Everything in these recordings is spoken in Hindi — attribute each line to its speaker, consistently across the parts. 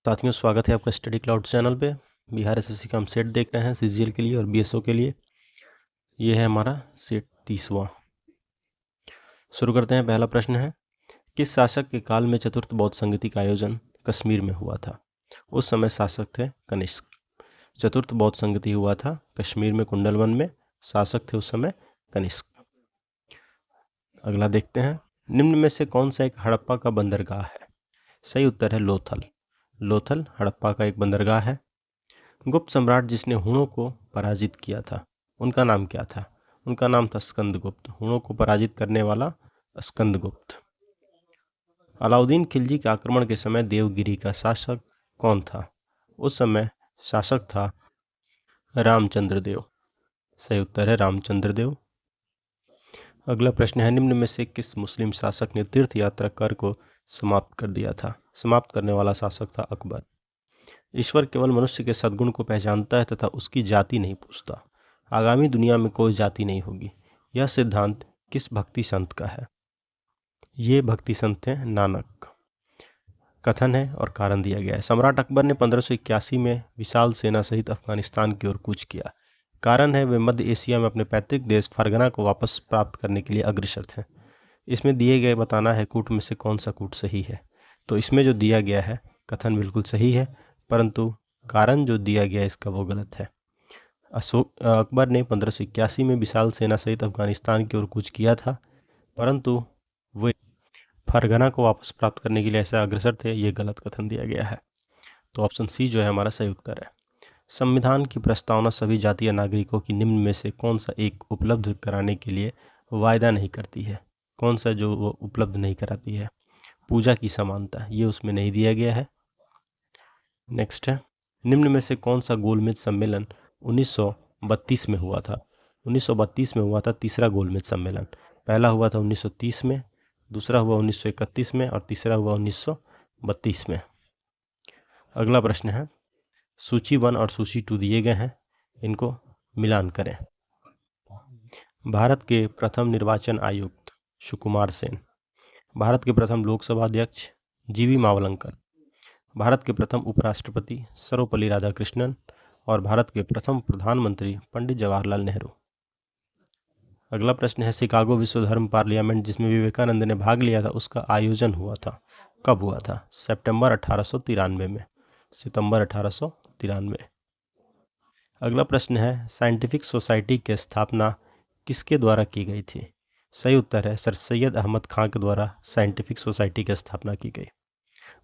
Speaker 1: साथियों, स्वागत है आपका स्टडी क्लाउड चैनल पे। बिहार एसएससी का हम सेट देख रहे हैं सीजीएल के लिए और बीएसओ के लिए। ये है हमारा सेट 30वां। शुरू करते हैं। पहला प्रश्न है, किस शासक के काल में चतुर्थ बौद्ध संगति का आयोजन कश्मीर में हुआ था? उस समय शासक थे कनिष्क। चतुर्थ बौद्ध संगति हुआ था कश्मीर में, कुंडलवन में। शासक थे उस समय कनिष्क। अगला देखते हैं, निम्न में से कौन सा एक हड़प्पा का बंदरगाह है? सही उत्तर है लोथल। लोथल हड़प्पा का एक बंदरगाह है। गुप्त सम्राट जिसने हुणों को पराजित किया था, उनका नाम क्या था? उनका नाम था स्कंदगुप्त। हुणों को पराजित करने वाला स्कंदगुप्त। अलाउद्दीन खिलजी के आक्रमण के समय देवगिरी का शासक कौन था? उस समय शासक था रामचंद्र देव। सही उत्तर है रामचंद्र देव। अगला प्रश्न है, निम्न में से किस मुस्लिम शासक ने तीर्थ यात्रा कर को समाप्त कर दिया था? समाप्त करने वाला शासक था अकबर। ईश्वर केवल मनुष्य के सद्गुण को पहचानता है तथा उसकी जाति नहीं पूछता। आगामी दुनिया में कोई जाति नहीं होगी। यह सिद्धांत किस भक्ति संत का है? ये भक्ति संत हैं नानक। कथन है और कारण दिया गया है। सम्राट अकबर ने 1581 में विशाल सेना सहित अफगानिस्तान की ओर कूच किया। कारण है वे मध्य एशिया में अपने पैतृक देश फरगना को वापस प्राप्त करने के लिए अग्रसर थे। इसमें दिए गए बताना है कूट में से कौन सा कूट सही है। तो इसमें जो दिया गया है कथन बिल्कुल सही है, परंतु कारण जो दिया गया इसका वो गलत है। अकबर ने 1581 में विशाल सेना सहित अफगानिस्तान की ओर कूच किया था, परंतु वे फरगना को वापस प्राप्त करने के लिए ऐसा अग्रसर थे। ये गलत कथन दिया गया है। तो ऑप्शन सी जो है हमारा सही उत्तर है। संविधान की प्रस्तावना सभी जातीय नागरिकों की निम्न में से कौन सा एक उपलब्ध कराने के लिए वायदा नहीं करती है? कौन सा जो वो उपलब्ध नहीं कराती है? पूजा की समानता, ये उसमें नहीं दिया गया है। नेक्स्ट है, निम्न में से कौन सा गोलमेज सम्मेलन 1932 में हुआ था? 1932 में हुआ था तीसरा गोलमेज सम्मेलन। पहला हुआ था 1930 में, दूसरा हुआ 1931 में और तीसरा हुआ 1932 में। अगला प्रश्न है, सूची 1 और सूची 2 दिए गए हैं, इनको मिलान करें। भारत के प्रथम निर्वाचन आयुक्त सुकुमार सेन, भारत के प्रथम लोकसभा अध्यक्ष जीवी मावलंकर, भारत के प्रथम उपराष्ट्रपति सर्वपल्ली राधाकृष्णन और भारत के प्रथम प्रधानमंत्री पंडित जवाहरलाल नेहरू। अगला प्रश्न है, शिकागो विश्व धर्म पार्लियामेंट जिसमें विवेकानंद ने भाग लिया था, उसका आयोजन हुआ था, कब हुआ था? सितंबर 1893 में। सितंबर 1893। अगला प्रश्न है, साइंटिफिक सोसाइटी की स्थापना किसके द्वारा की गई थी? सही उत्तर है सर सैयद अहमद खां के द्वारा साइंटिफिक सोसाइटी की स्थापना की गई।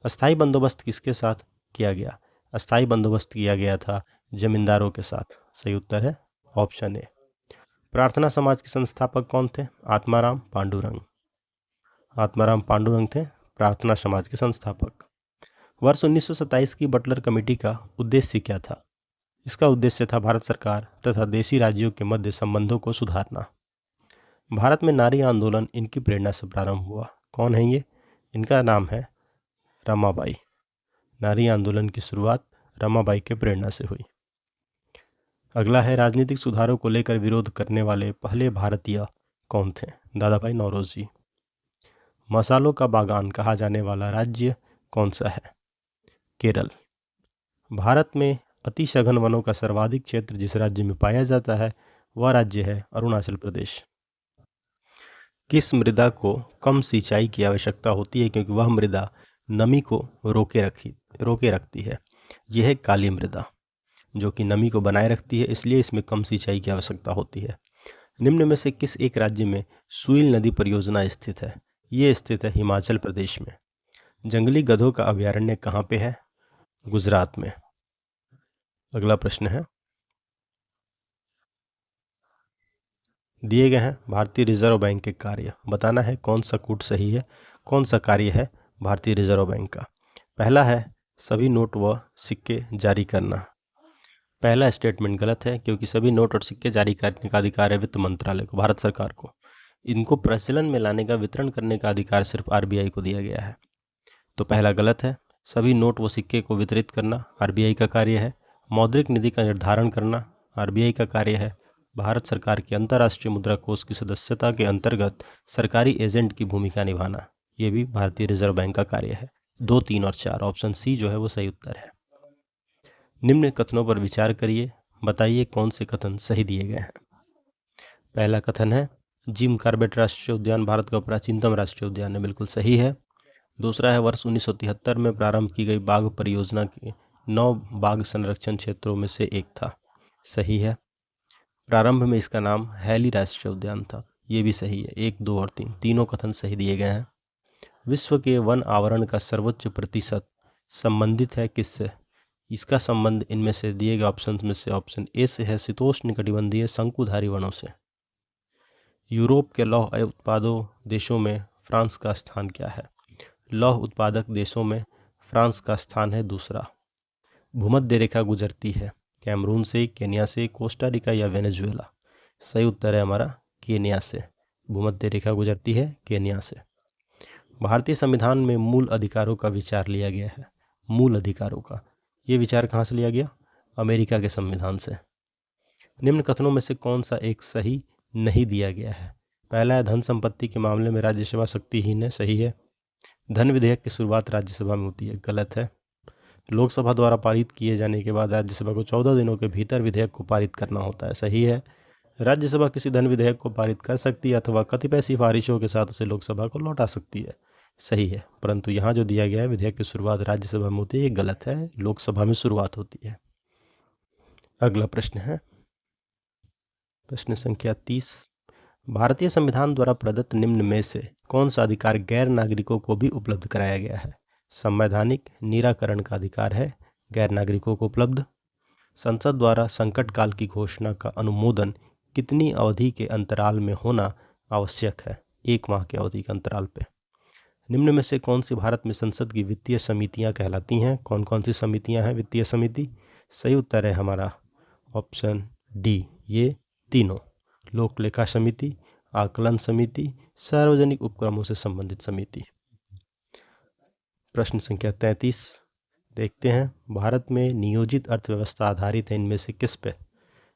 Speaker 1: अस्थाई बंदोबस्त किसके साथ किया गया? अस्थाई बंदोबस्त किया गया था जमींदारों के साथ। सही उत्तर है ऑप्शन ए। प्रार्थना समाज के संस्थापक कौन थे? आत्माराम पांडुरंग। आत्माराम पांडुरंग थे प्रार्थना समाज के संस्थापक। वर्ष 1927 की बटलर कमेटी का उद्देश्य क्या था? इसका उद्देश्य था भारत सरकार तथा देशी राज्यों के मध्य संबंधों को सुधारना। भारत में नारी आंदोलन इनकी प्रेरणा से प्रारंभ हुआ। कौन है ये? इनका नाम है रमाबाई। नारी आंदोलन की शुरुआत रमाबाई के प्रेरणा से हुई। अगला है, राजनीतिक सुधारों को लेकर विरोध करने वाले पहले भारतीय कौन थे? दादा भाई नौरोजी। मसालों का बागान कहा जाने वाला राज्य कौन सा है? केरल। भारत में अति सघन वनों का सर्वाधिक क्षेत्र जिस राज्य में पाया जाता है वह राज्य है अरुणाचल प्रदेश। किस मृदा को कम सिंचाई की आवश्यकता होती है क्योंकि वह मृदा नमी को रोके रखती है? यह है काली मृदा, जो कि नमी को बनाए रखती है, इसलिए इसमें कम सिंचाई की आवश्यकता होती है। निम्न में से किस एक राज्य में सुईल नदी परियोजना स्थित है? ये स्थित है हिमाचल प्रदेश में। जंगली गधों का अभयारण्य कहाँ पे है? गुजरात में। अगला प्रश्न है, दिए गए हैं भारतीय रिजर्व बैंक के कार्य, बताना है कौन सा कूट सही है, कौन सा कार्य है भारतीय रिजर्व बैंक का। पहला है सभी नोट व सिक्के जारी करना। पहला स्टेटमेंट गलत है क्योंकि सभी नोट और सिक्के जारी करने का अधिकार है वित्त मंत्रालय को, भारत सरकार को। इनको प्रचलन में लाने का, वितरण करने का अधिकार सिर्फ आरबीआई को दिया गया है। तो पहला गलत है। सभी नोट व सिक्के को वितरित करना आरबीआई का कार्य है। मौद्रिक नीति का निर्धारण करना आरबीआई का कार्य है। भारत सरकार की अंतर्राष्ट्रीय मुद्रा कोष की सदस्यता के अंतर्गत सरकारी एजेंट की भूमिका निभाना, ये भी भारतीय रिजर्व बैंक का कार्य है। 2, 3 और 4, ऑप्शन सी जो है वो सही उत्तर है। निम्न कथनों पर विचार करिए, बताइए कौन से कथन सही दिए गए हैं। पहला कथन है जिम कॉर्बेट राष्ट्रीय उद्यान भारत का प्राचीनतम राष्ट्रीय उद्यान है, बिल्कुल सही है। दूसरा है वर्ष 1973 में प्रारंभ की गई बाघ परियोजना के 9 बाघ संरक्षण क्षेत्रों में से एक था, सही है। प्रारंभ में इसका नाम हैली राष्ट्रीय उद्यान था, ये भी सही है। 1, 2 और 3 तीनों कथन सही दिए गए हैं। विश्व के वन आवरण का सर्वोच्च प्रतिशत संबंधित है किससे? इसका संबंध इनमें से दिए गए ऑप्शन में से ऑप्शन ए से है शीतोष्ण कटिबंधीय शंकुधारी वनों से। यूरोप के लौह उत्पादों देशों में फ्रांस का स्थान क्या है? लौह उत्पादक देशों में फ्रांस का स्थान है दूसरा। भूमध्य रेखा गुजरती है कैमरून से, केन्या से, कोस्टा रिका या वेनेजुएला? सही उत्तर है हमारा केन्या से। भूमध्य रेखा गुजरती है केन्या से। भारतीय संविधान में मूल अधिकारों का विचार लिया गया है। मूल अधिकारों का ये विचार कहाँ से लिया गया? अमेरिका के संविधान से। निम्न कथनों में से कौन सा एक सही नहीं दिया गया है? पहला है धन संपत्ति के मामले में राज्यसभा शक्तिहीन है, सही है। धन विधेयक की शुरुआत राज्यसभा में होती है, गलत है। लोकसभा द्वारा पारित किए जाने के बाद राज्यसभा को 14 दिनों के भीतर विधेयक को पारित करना होता है, सही है। राज्यसभा किसी धन विधेयक को पारित कर सकती है अथवा कतिपय सिफारिशों के साथ उसे लोकसभा को लौटा सकती है, सही है। परंतु यहाँ जो दिया गया है विधेयक की शुरुआत राज्यसभा में होती है, ये गलत है, लोकसभा में शुरुआत होती है। अगला प्रश्न है प्रश्न संख्या 30। भारतीय संविधान द्वारा प्रदत्त निम्न में से कौन सा अधिकार गैर नागरिकों को भी उपलब्ध कराया गया है? संवैधानिक निराकरण का अधिकार है गैर नागरिकों को उपलब्ध। संसद द्वारा संकट काल की घोषणा का अनुमोदन कितनी अवधि के अंतराल में होना आवश्यक है? 1 माह के अवधि के अंतराल पे। निम्न में से कौन सी भारत में संसद की वित्तीय समितियां कहलाती हैं? कौन कौन सी समितियां हैं वित्तीय समिति? सही उत्तर है हमारा ऑप्शन डी, ये तीनों। लोक लेखा समिति, आकलन समिति, सार्वजनिक उपक्रमों से संबंधित समिति। प्रश्न संख्या 33 देखते हैं। भारत में नियोजित अर्थव्यवस्था आधारित है इनमें से किस पे?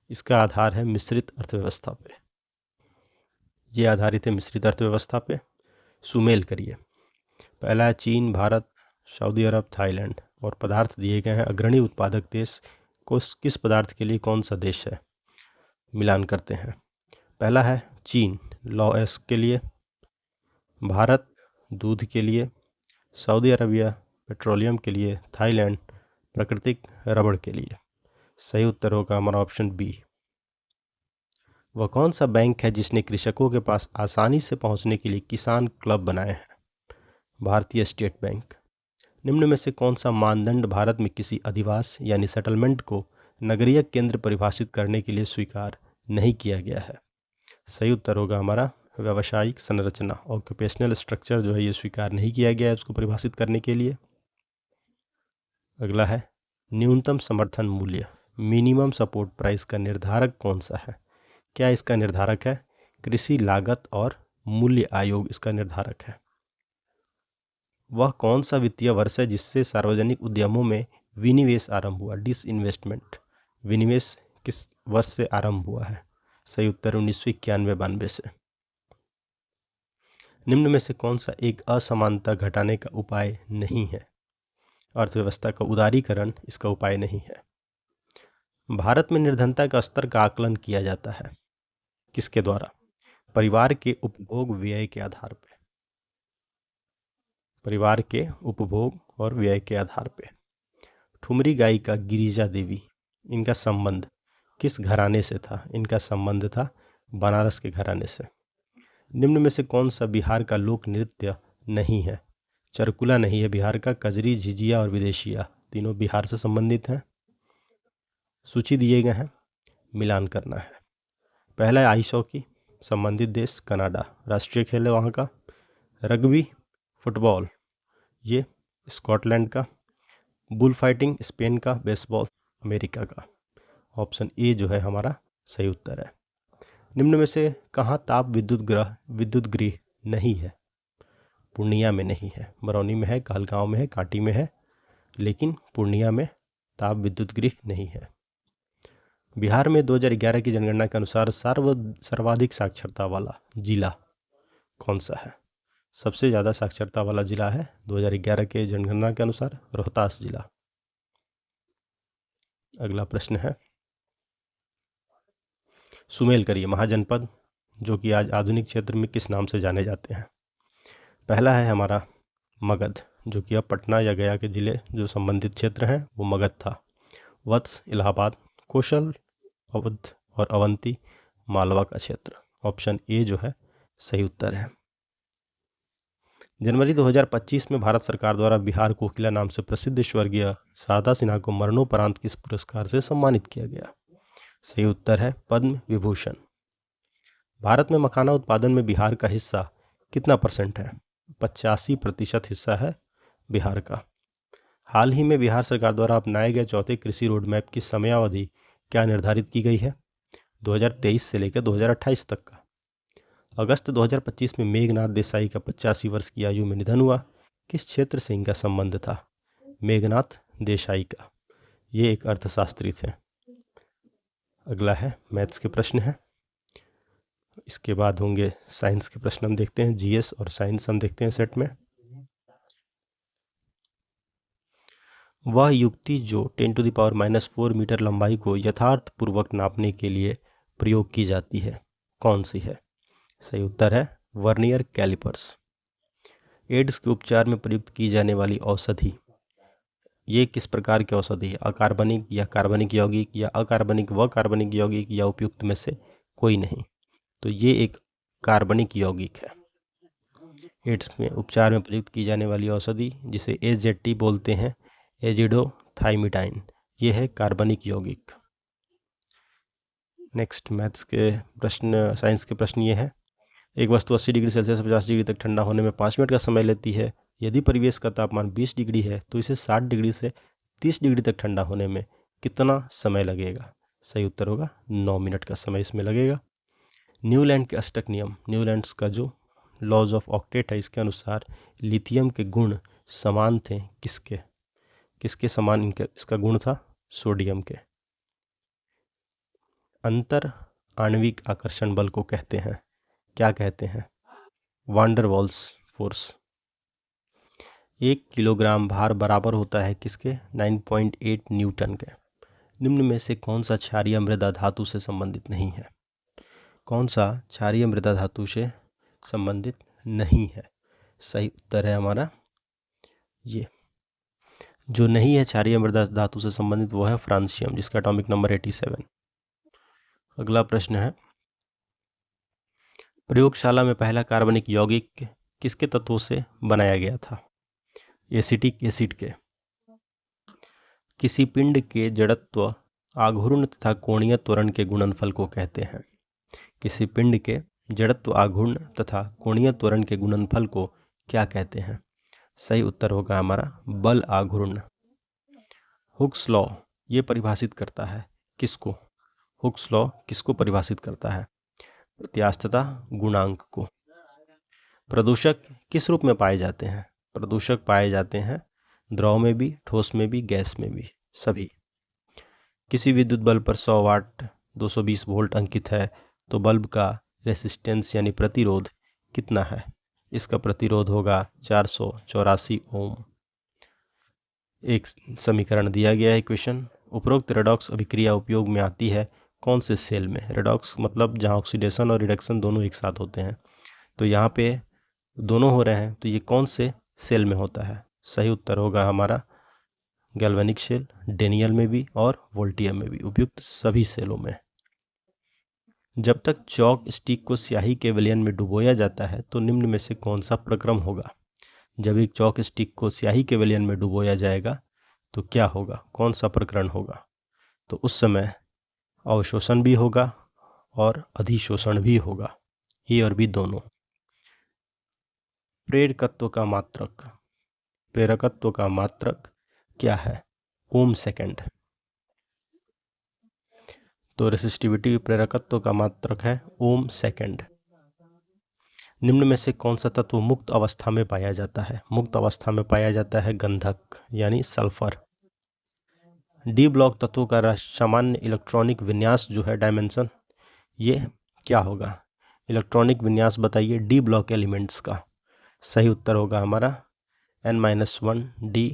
Speaker 1: इसका आधार है मिश्रित अर्थव्यवस्था पे। ये आधारित है मिश्रित अर्थव्यवस्था पे। सुमेल करिए। पहला है चीन, भारत, सऊदी अरब, थाईलैंड। और पदार्थ दिए गए हैं। अग्रणी उत्पादक देश को किस पदार्थ के लिए कौन सा देश है? मिलान करते हैं। पहला है चीन लॉ के लिए, भारत दूध के लिए, सऊदी अरबिया पेट्रोलियम के लिए, थाईलैंड प्राकृतिक रबड़ के लिए। सही उत्तर होगा हमारा ऑप्शन बी। वह कौन सा बैंक है जिसने कृषकों के पास आसानी से पहुंचने के लिए किसान क्लब बनाए हैं? भारतीय स्टेट बैंक। निम्न में से कौन सा मानदंड भारत में किसी अधिवास यानी सेटलमेंट को नगरीय केंद्र परिभाषित करने के लिए स्वीकार नहीं किया गया है? सही उत्तर होगा हमारा व्यावसायिक संरचना, ऑक्यूपेशनल स्ट्रक्चर जो है ये स्वीकार नहीं किया गया है उसको परिभाषित करने के लिए। अगला है न्यूनतम समर्थन मूल्य, मिनिमम सपोर्ट प्राइस का निर्धारक कौन सा है? क्या इसका निर्धारक है? कृषि लागत और मूल्य आयोग इसका निर्धारक है। वह कौन सा वित्तीय वर्ष है जिससे सार्वजनिक उद्यमों में विनिवेश आरंभ हुआ? डिसइन्वेस्टमेंट। विनिवेश किस वर्ष से आरंभ हुआ है? सही उत्तर 1991-92 से। निम्न में से कौन सा एक असमानता घटाने का उपाय नहीं है? अर्थव्यवस्था का उदारीकरण इसका उपाय नहीं है। भारत में निर्धनता का स्तर का आकलन किया जाता है किसके द्वारा? परिवार के उपभोग व्यय के आधार पर। परिवार के उपभोग और व्यय के आधार पर। ठुमरी गायिका गिरिजा देवी, इनका संबंध किस घराने से था? इनका संबंध था बनारस के घराने से। निम्न में से कौन सा बिहार का लोक नृत्य नहीं है? चरकुला नहीं है बिहार का, कजरी, झिझिया और विदेशिया तीनों बिहार से संबंधित हैं। सूची दिए गए हैं, मिलान करना है। पहला है आइस हॉकी, संबंधित देश कनाडा, राष्ट्रीय खेल है वहाँ का। रग्बी फुटबॉल ये स्कॉटलैंड का। बुल फाइटिंग स्पेन का। बेसबॉल अमेरिका का। ऑप्शन ए जो है हमारा सही उत्तर है। निम्न में से कहाँ ताप विद्युत गृह नहीं है? पूर्णिया में नहीं है, बरौनी में है, कहलगांव में है, कांटी में है, लेकिन पूर्णिया में ताप विद्युत गृह नहीं है। बिहार में 2011 की जनगणना के अनुसार सर्वाधिक साक्षरता वाला जिला कौन सा है? सबसे ज़्यादा साक्षरता वाला जिला है 2011 के जनगणना के अनुसार रोहतास जिला। अगला प्रश्न है, सुमेल करिए महाजनपद जो कि आज आधुनिक क्षेत्र में किस नाम से जाने जाते हैं। पहला है हमारा मगध, जो कि अब पटना या गया के जिले जो संबंधित क्षेत्र हैं वो मगध था। वत्स इलाहाबाद, कौशल अवध और अवंती मालवा का क्षेत्र। ऑप्शन ए जो है सही उत्तर है। जनवरी 2025 में भारत सरकार द्वारा बिहार कोकिला नाम से प्रसिद्ध स्वर्गीय शारदा सिन्हा को मरणोपरांत किस पुरस्कार से सम्मानित किया गया। सही उत्तर है पद्म विभूषण। भारत में मखाना उत्पादन में बिहार का हिस्सा कितना % है। 85% हिस्सा है बिहार का। हाल ही में बिहार सरकार द्वारा अपनाए गए चौथे कृषि रोड मैप की समयावधि क्या निर्धारित की गई है। 2023 से लेकर 2028 तक का। अगस्त 2025 में मेघनाथ देसाई का 85 वर्ष की आयु में निधन हुआ। किस क्षेत्र से इनका संबंध था। मेघनाथ देसाई का, ये एक अर्थशास्त्री थे। अगला है मैथ्स के प्रश्न है, इसके बाद होंगे साइंस के प्रश्न। हम देखते हैं जीएस और साइंस हम देखते हैं सेट में। वह युक्ति जो 10⁻⁻⁴ मीटर लंबाई को यथार्थ पूर्वक नापने के लिए प्रयोग की जाती है, कौन सी है। सही उत्तर है वर्नियर कैलिपर्स। एड्स के उपचार में प्रयुक्त की जाने वाली औषधि, ये किस प्रकार की औषधि है। अकार्बनिक या कार्बनिक यौगिक या अकार्बनिक व कार्बनिक यौगिक या उपयुक्त में से कोई नहीं। तो ये एक कार्बनिक यौगिक है। एड्स में उपचार में प्रयुक्त की जाने वाली औषधि जिसे AZT बोलते हैं, एजिडोथाइमिडाइन, ये है कार्बनिक यौगिक। नेक्स्ट मैथ्स के प्रश्न, साइंस के प्रश्न ये है, एक वस्तु 80 डिग्री सेल्सियस 50 डिग्री तक ठंडा होने में 5 मिनट का समय लेती है। यदि परिवेश का तापमान 20 डिग्री है तो इसे 60 डिग्री से 30 डिग्री तक ठंडा होने में कितना समय लगेगा। सही उत्तर होगा 9 मिनट का समय इसमें लगेगा। न्यूलैंड के अष्टक नियम, न्यूलैंड्स का जो लॉज ऑफ ऑक्टेट है, इसके अनुसार लिथियम के गुण समान थे किसके, किसके समान इसका गुण था, सोडियम के। अंतर आणविक आकर्षण बल को कहते हैं, क्या कहते हैं, वांडर वॉल्स फोर्स। 1 किलोग्राम भार बराबर होता है किसके, 9.8 न्यूटन के। निम्न में से कौन सा क्षारीय मृदा धातु से संबंधित नहीं है। कौन सा क्षारीय मृदा धातु से संबंधित नहीं है। सही उत्तर है हमारा ये जो नहीं है क्षारीय मृदा धातु से संबंधित वो है फ्रांसियम, जिसका एटॉमिक नंबर 87। अगला प्रश्न है, प्रयोगशाला में पहला कार्बनिक यौगिक किसके तत्वों से बनाया गया था। एसिटिक एसिड के। किसी पिंड के जड़त्व आघूर्ण तथा कोणीय त्वरण के गुणनफल को कहते हैं। किसी पिंड के जड़त्व आघूर्ण तथा कोणीय त्वरण के गुणनफल को क्या कहते हैं। सही उत्तर होगा हमारा बल आघूर्ण। हुक्स लॉ ये परिभाषित करता है किसको, हुक्स लॉ किसको परिभाषित करता है, प्रत्यास्थता गुणांक को। प्रदूषक किस रूप में पाए जाते हैं। प्रदूषक पाए जाते हैं द्रव में भी, ठोस में भी, गैस में भी, सभी। किसी विद्युत बल्ब पर 100 वाट 220 वोल्ट अंकित है तो बल्ब का रेसिस्टेंस यानी प्रतिरोध कितना है। इसका प्रतिरोध होगा 484 ओम। एक समीकरण दिया गया है, इक्वेशन। उपरोक्त रेडॉक्स अभिक्रिया उपयोग में आती है कौन से सेल में। रेडॉक्स मतलब जहाँ ऑक्सीडेशन और रिडक्शन दोनों एक साथ होते हैं, तो यहाँ पे दोनों हो रहे हैं, तो ये कौन से सेल में होता है। सही उत्तर होगा हमारा गैल्वेनिक सेल, डेनियल में भी और वोल्टियम में भी, उपयुक्त सभी सेलों में। जब तक चॉक स्टिक को स्याही के विलयन में डुबोया जाता है तो निम्न में से कौन सा प्रक्रम होगा। जब एक चॉक स्टिक को स्याही के विलयन में डुबोया जाएगा तो क्या होगा, कौन सा प्रकरण होगा। तो उस समय अवशोषण भी होगा और अधिशोषण भी होगा, ए और बी दोनों। प्रेरकत्व का मात्रक, प्रेरकत्व का मात्रक क्या है, ओम सेकंड। तो रेसिस्टिविटी प्रेरकत्व का मात्रक है ओम सेकंड। निम्न में से कौन सा तत्व मुक्त अवस्था में पाया जाता है। मुक्त अवस्था में पाया जाता है गंधक यानी सल्फर। डी ब्लॉक तत्वों का सामान्य इलेक्ट्रॉनिक विन्यास जो है डायमेंशन, ये क्या होगा। इलेक्ट्रॉनिक विन्यास बताइए डी ब्लॉक एलिमेंट्स का। सही उत्तर होगा हमारा n-1 d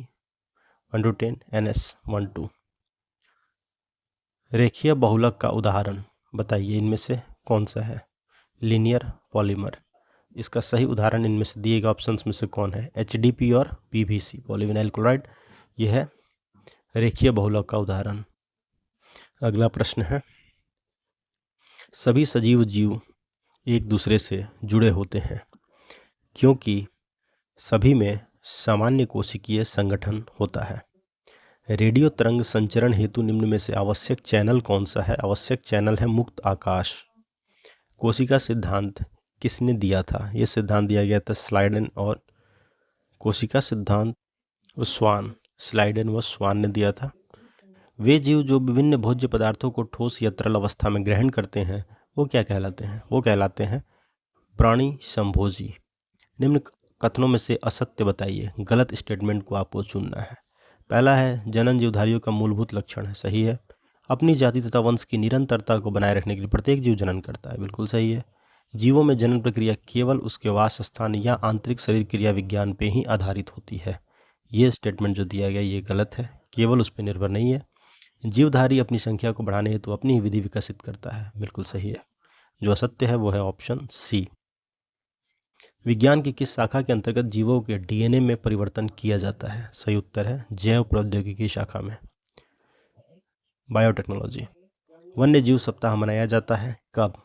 Speaker 1: 1/10 ns 1/2। रेखीय बहुलक का उदाहरण बताइए, इनमें से कौन सा है? Linear polymer. इसका सही उदाहरण इनमें से दिए गए ऑप्शंस में से कौन है? HDP और PVC पॉलीविनाइल क्लोराइड, यह है रेखीय बहुलक का उदाहरण। अगला प्रश्न है, सभी सजीव जीव एक दूसरे से जुड़े होते हैं क्योंकि सभी में सामान्य कोशिकीय संगठन होता है। रेडियो तरंग संचरण हेतु निम्न में से आवश्यक चैनल कौन सा है? आवश्यक चैनल है मुक्त आकाश। कोशिका सिद्धांत किसने दिया था? यह सिद्धांत दिया गया था स्लाइडन और कोशिका सिद्धांत स्लाइडन व स्वान ने दिया था। वे जीव जो विभिन्न भोज्य पदार्थों को ठोस या तरल अवस्था में ग्रहण करते हैं वो क्या कहलाते हैं? वो कहलाते हैं प्राणी संभोजी। निम्न कथनों में से असत्य बताइए। गलत स्टेटमेंट को आपको चुनना है। पहला है जनन जीवधारियों का मूलभूत लक्षण है, सही है। अपनी जाति तथा वंश की निरंतरता को बनाए रखने के लिए प्रत्येक जीव जनन करता है, बिल्कुल सही है। जीवों में जनन प्रक्रिया केवल उसके वास स्थान या आंतरिक शरीर क्रिया विज्ञान पे ही आधारित होती है। ये स्टेटमेंट जो दिया गया ये गलत है, केवल उस पर निर्भर नहीं है। जीवधारी अपनी संख्या को बढ़ाने हेतु अपनी ही विधि विकसित करता है, बिल्कुल सही है। जो असत्य है वो है ऑप्शन सी। विज्ञान की किस शाखा के अंतर्गत जीवों के DNA में परिवर्तन किया जाता है? सही उत्तर है जैव प्रौद्योगिकी शाखा में, बायोटेक्नोलॉजी। वन्य जीव सप्ताह मनाया जाता है कब?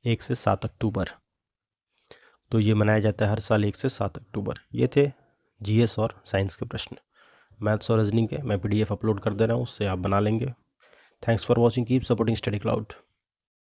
Speaker 1: 1 से 7 अक्टूबर। तो ये मनाया जाता है हर साल 1 से 7 अक्टूबर। ये थे GS और साइंस के प्रश्न। मैथ्स और रीजनिंग के मैं PDF अपलोड कर दे रहा हूँ, उससे आप बना लेंगे। Thanks for watching, keep supporting study cloud.